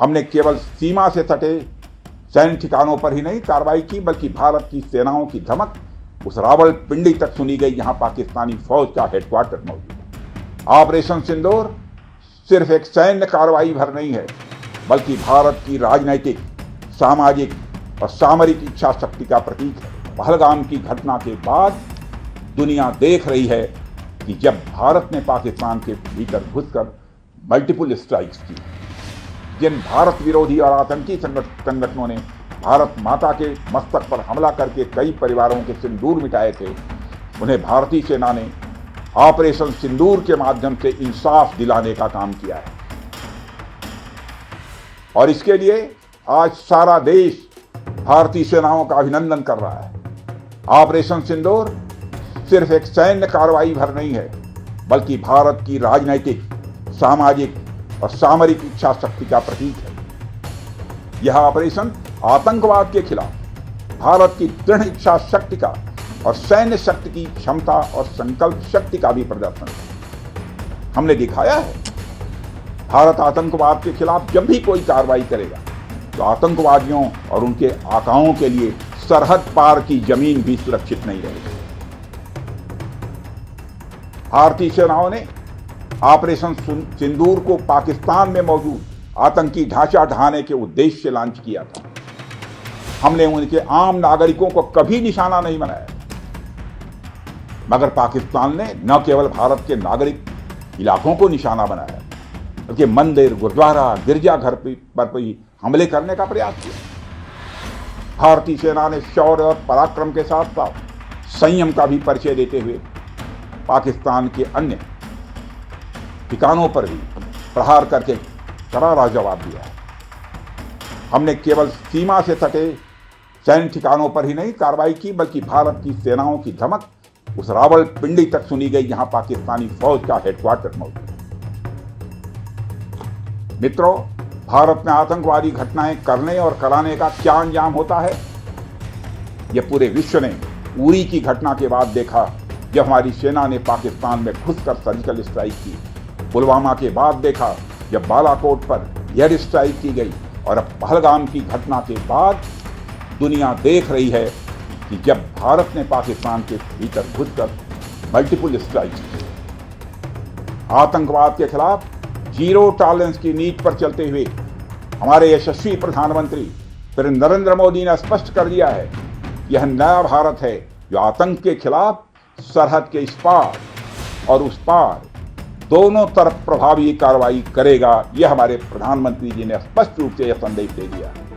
हमने केवल सीमा से सटे सैन्य ठिकानों पर ही नहीं कार्रवाई की, बल्कि भारत की सेनाओं की धमक उस रावलपिंडी तक सुनी गई जहां पाकिस्तानी फौज का हेडक्वार्टर मौजूद है। ऑपरेशन सिंदूर सिर्फ एक सैन्य कार्रवाई भर नहीं है, बल्कि भारत की राजनैतिक, सामाजिक और सामरिक इच्छा शक्ति का प्रतीक है। पहलगाम की घटना के बाद दुनिया देख रही है कि जब भारत ने पाकिस्तान के भीतर घुसकर मल्टीपल स्ट्राइक्स की, जिन भारत विरोधी और आतंकी संगठनों ने भारत माता के मस्तक पर हमला करके कई परिवारों के सिंदूर मिटाए थे, उन्हें भारतीय सेना ने ऑपरेशन सिंदूर के माध्यम से इंसाफ दिलाने का काम किया है। और इसके लिए आज सारा देश भारतीय सेनाओं का अभिनंदन कर रहा है। ऑपरेशन सिंदूर सिर्फ एक सैन्य कार्रवाई भर नहीं है, बल्कि भारत की राजनैतिक, सामाजिक और सामरिक इच्छा शक्ति का प्रतीक है। यह ऑपरेशन आतंकवाद के खिलाफ भारत की दृढ़ इच्छा शक्ति का और सैन्य शक्ति की क्षमता और संकल्प शक्ति का भी प्रदर्शन है। हमने दिखाया है भारत आतंकवाद के खिलाफ जब भी कोई कार्रवाई करेगा तो आतंकवादियों और उनके आकाओं के लिए सरहद पार की जमीन भी सुरक्षित नहीं रहेगी। भारतीय सेनाओं ने ऑपरेशन सिंदूर को पाकिस्तान में मौजूद आतंकी ढांचा ढहाने के उद्देश्य से लॉन्च किया था। हमने उनके आम नागरिकों को कभी निशाना नहीं बनाया, मगर पाकिस्तान ने न केवल भारत के नागरिक इलाकों को निशाना बनाया, बल्कि मंदिर, गुरुद्वारा, गिरजाघर पर भी हमले करने का प्रयास किया। भारतीय सेना ने शौर्य और पराक्रम के साथ साथ संयम का भी परिचय देते हुए पाकिस्तान के अन्य ठिकानों पर भी प्रहार करके करारा जवाब दिया है। हमने केवल सीमा से सटे सैन्य ठिकानों पर ही नहीं कार्रवाई की, बल्कि भारत की सेनाओं की धमक उस रावलपिंडी तक सुनी गई जहां पाकिस्तानी फौज का हेडक्वार्टर मौजूद है। मित्रों, भारत में आतंकवादी घटनाएं करने और कराने का क्या अंजाम होता है, यह पूरे विश्व ने उरी की घटना के बाद देखा, जब हमारी सेना ने पाकिस्तान में घुसकर सर्जिकल स्ट्राइक की। पुलवामा के बाद देखा जब बालाकोट पर एयर स्ट्राइक की गई, और अब पहलगाम की घटना के बाद दुनिया देख रही है कि जब भारत ने पाकिस्तान के भीतर घुसकर मल्टीपल स्ट्राइक की। आतंकवाद के खिलाफ जीरो टॉलरेंस की नीति पर चलते हुए हमारे यशस्वी प्रधानमंत्री श्री नरेंद्र मोदी ने स्पष्ट कर दिया है कि यह नया भारत है जो आतंक के खिलाफ सरहद के इस पार और उस पार दोनों तरफ प्रभावी कार्रवाई करेगा। यह हमारे प्रधानमंत्री जी ने स्पष्ट रूप से यह संदेश दे दिया है।